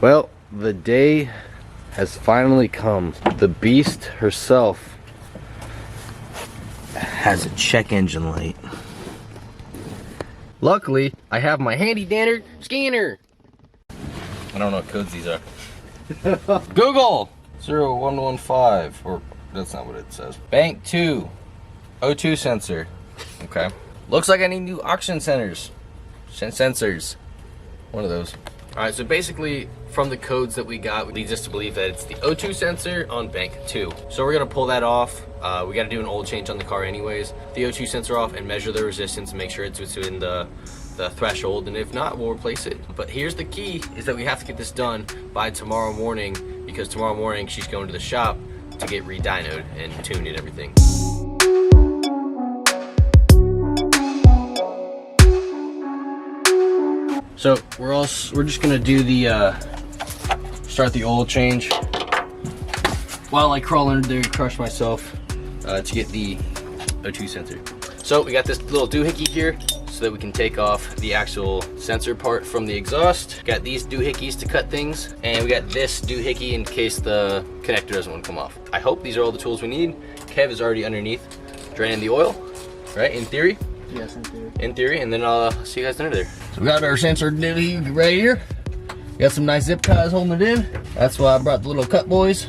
Well, the day has finally come. The beast herself has a check engine light. Luckily, I have my handy dandy scanner. I don't know what codes these are. Google 0115, or that's not what it says. Bank 2, O2 sensor. Okay. Looks like I need new oxygen sensors. One of those. All right, so basically from the codes that we got, it leads us to believe that it's the O2 sensor on bank 2. So we're gonna pull that off. We gotta do an oil change on the car anyways. The O2 sensor off and measure the resistance and make sure it's within the threshold, and if not, we'll replace it. But here's the key, is that we have to get this done by tomorrow morning, because tomorrow morning she's going to the shop to get re-dynoed and tuned and everything. So we're just gonna do the start the oil change while I crawl under there and crush myself to get the O2 sensor. So we got this little doohickey here so that we can take off the actual sensor part from the exhaust. Got these doohickeys to cut things, and we got this doohickey in case the connector doesn't want to come off. I hope these are all the tools we need. Kev is already underneath draining the oil, right? In theory. Yes, in theory. In theory, and then I'll see you guys under there. So we got our sensor doohickey right here. Got some nice zip ties holding it in. That's why I brought the little cut boys.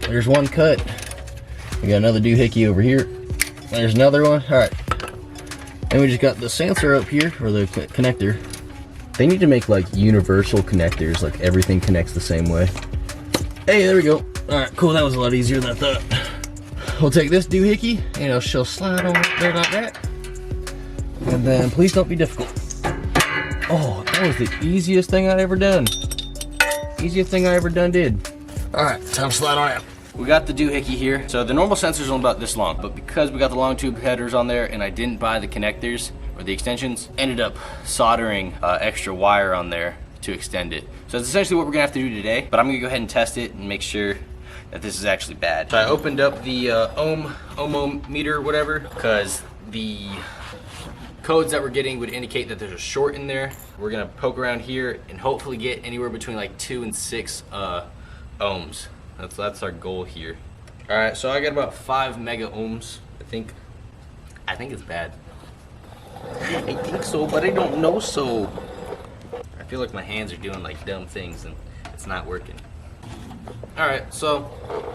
There's one cut. We got another doohickey over here. There's another one. All right. And we just got the sensor up here, or the connector. They need to make like universal connectors, like everything connects the same way. Hey, there we go. All right, cool. That was a lot easier than I thought. We'll take this doohickey, and she'll slide on there like that. And then please don't be difficult. Oh, that was the easiest thing I'd ever done. Easiest thing I ever did. All right, time to slide on out. We got the doohickey here. So the normal sensor's only about this long, but because we got the long tube headers on there and I didn't buy the connectors or the extensions, ended up soldering extra wire on there to extend it. So that's essentially what we're gonna have to do today, but I'm gonna go ahead and test it and make sure that this is actually bad. So I opened up the ohm meter, whatever, because the codes that we're getting would indicate that there's a short in there. We're gonna poke around here and hopefully get anywhere between like 2 and 6 ohms. That's our goal here. All right, so I got about 5 mega ohms. I think it's bad. I think so, but I don't know so. I feel like my hands are doing like dumb things and it's not working. All right, so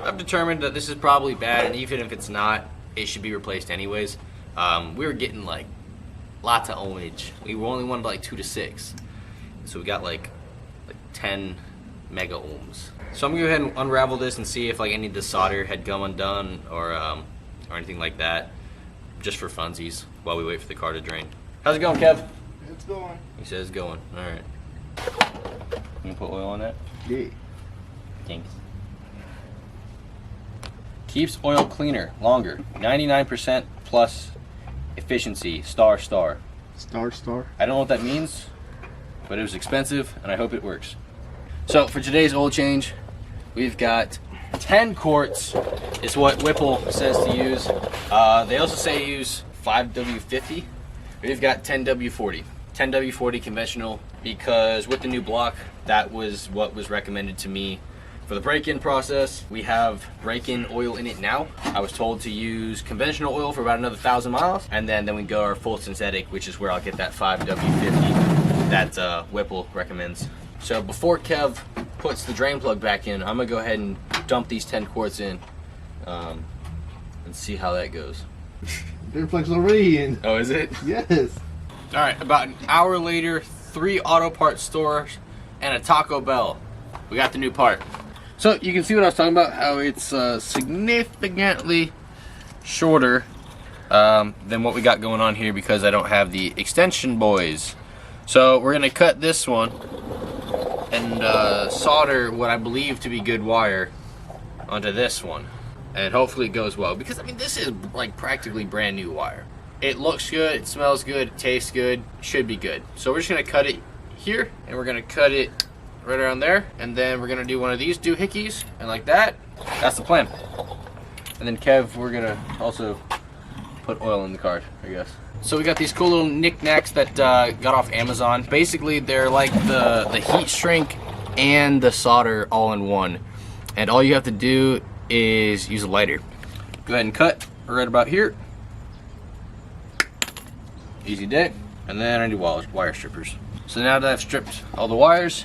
I've determined that this is probably bad, and even if it's not, it should be replaced anyways. We were getting like lots of ohmage. We only wanted like 2 to 6, so we got like 10 mega ohms. So I'm gonna go ahead and unravel this and see if like any of the solder had come undone or anything like that, just for funsies while we wait for the car to drain. How's it going, Kev? It's going. He says it's going. All right. You gonna put oil on that? Yeah. Thanks. Keeps oil cleaner longer. 99% plus efficiency. Star. Star. I don't know what that means, but it was expensive and I hope it works. So for today's oil change, we've got 10 quarts is what Whipple says to use. They also say use 5W50. We've got 10W40. 10W40 conventional, because with the new block, that was what was recommended to me for the break-in process. We have break-in oil in it now. I was told to use conventional oil for about another 1,000 miles, and then we go our full synthetic, which is where I'll get that 5W50 that Whipple recommends. So before Kev puts the drain plug back in, I'm gonna go ahead and dump these 10 quarts in and see how that goes. Drain plug's already in. Oh, is it? Yes. All right, about an hour later, 3 auto parts stores and a Taco Bell. We got the new part. So you can see what I was talking about, how it's significantly shorter than what we got going on here because I don't have the extension boys. So we're gonna cut this one and solder what I believe to be good wire onto this one, and hopefully it goes well, because I mean this is like practically brand new wire. It looks good, it smells good, it tastes good, should be good. So we're just gonna cut it here, and we're gonna cut it right around there, and then we're gonna do one of these doohickeys, and like that. That's the plan. And then Kev, we're gonna also put oil in the car, I guess. So we got these cool little knickknacks that got off Amazon. Basically, they're like the heat shrink and the solder all in one. And all you have to do is use a lighter. Go ahead and cut right about here. Easy day. And then I need wire strippers. So now that I've stripped all the wires,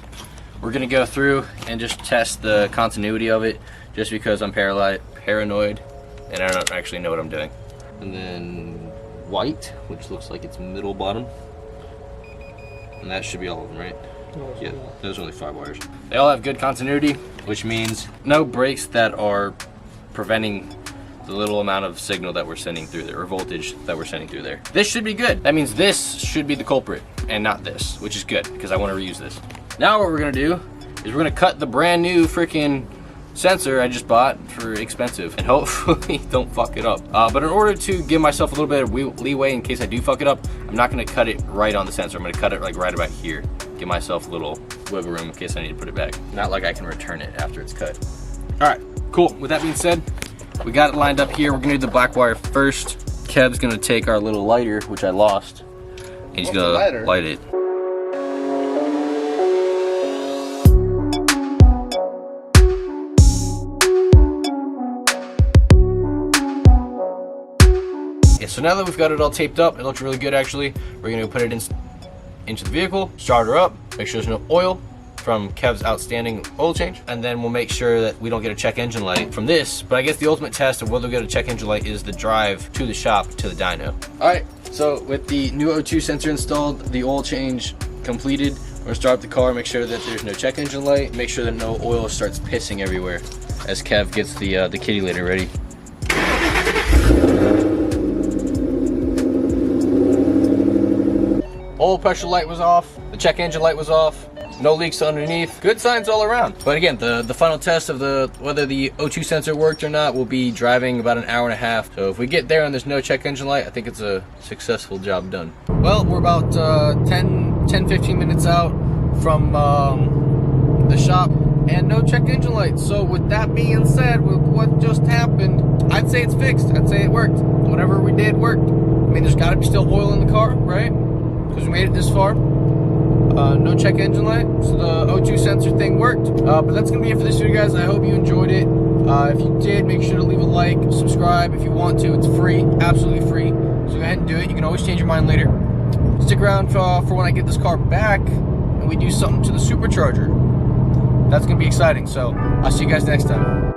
we're gonna go through and just test the continuity of it, just because I'm paranoid and I don't actually know what I'm doing. And then white, which looks like it's middle bottom. And that should be all of them, right? Yeah, those are only 5 wires. They all have good continuity, which means no breaks that are preventing the little amount of signal that we're sending through there, or voltage that we're sending through there. This should be good. That means this should be the culprit and not this, which is good because I want to reuse this. Now what we're gonna do is we're gonna cut the brand new freaking sensor I just bought for expensive and hopefully don't fuck it up. But in order to give myself a little bit of leeway in case I do fuck it up, I'm not gonna cut it right on the sensor. I'm gonna cut it like right about here. Give myself a little wiggle room in case I need to put it back. Not like I can return it after it's cut. All right, cool. With that being said, we got it lined up here. We're gonna do the black wire first. Kev's gonna take our little lighter, which I lost, and he's gonna light it. Yeah, so now that we've got it all taped up, it looks really good actually. We're gonna put it into the vehicle, start her up, make sure there's no oil from Kev's outstanding oil change, and then we'll make sure that we don't get a check engine light from this. But I guess the ultimate test of whether we get a check engine light is the drive to the shop to the dyno. All right, so with the new O2 sensor installed, the oil change completed, we're gonna start up the car, make sure that there's no check engine light, make sure that no oil starts pissing everywhere as Kev gets the kitty litter ready. Oil pressure light was off, the check engine light was off, no leaks underneath. Good signs all around. But again, the final test of whether the O2 sensor worked or not will be driving about an hour and a half. So if we get there and there's no check engine light, I think it's a successful job done. Well, we're about 10-15 minutes out from the shop and no check engine light. So with that being said, with what just happened, I'd say it's fixed. I'd say it worked. Whatever we did worked. I mean, there's gotta be still oil in the car, right? Because we made it this far. No check engine light, so the O2 sensor thing worked. But that's gonna be it for this video, guys. I hope you enjoyed it. If you did, make sure to leave a like, subscribe if you want to. It's free, absolutely free. So go ahead and do it. You can always change your mind later. Stick around for when I get this car back and we do something to the supercharger. That's gonna be exciting. So I'll see you guys next time.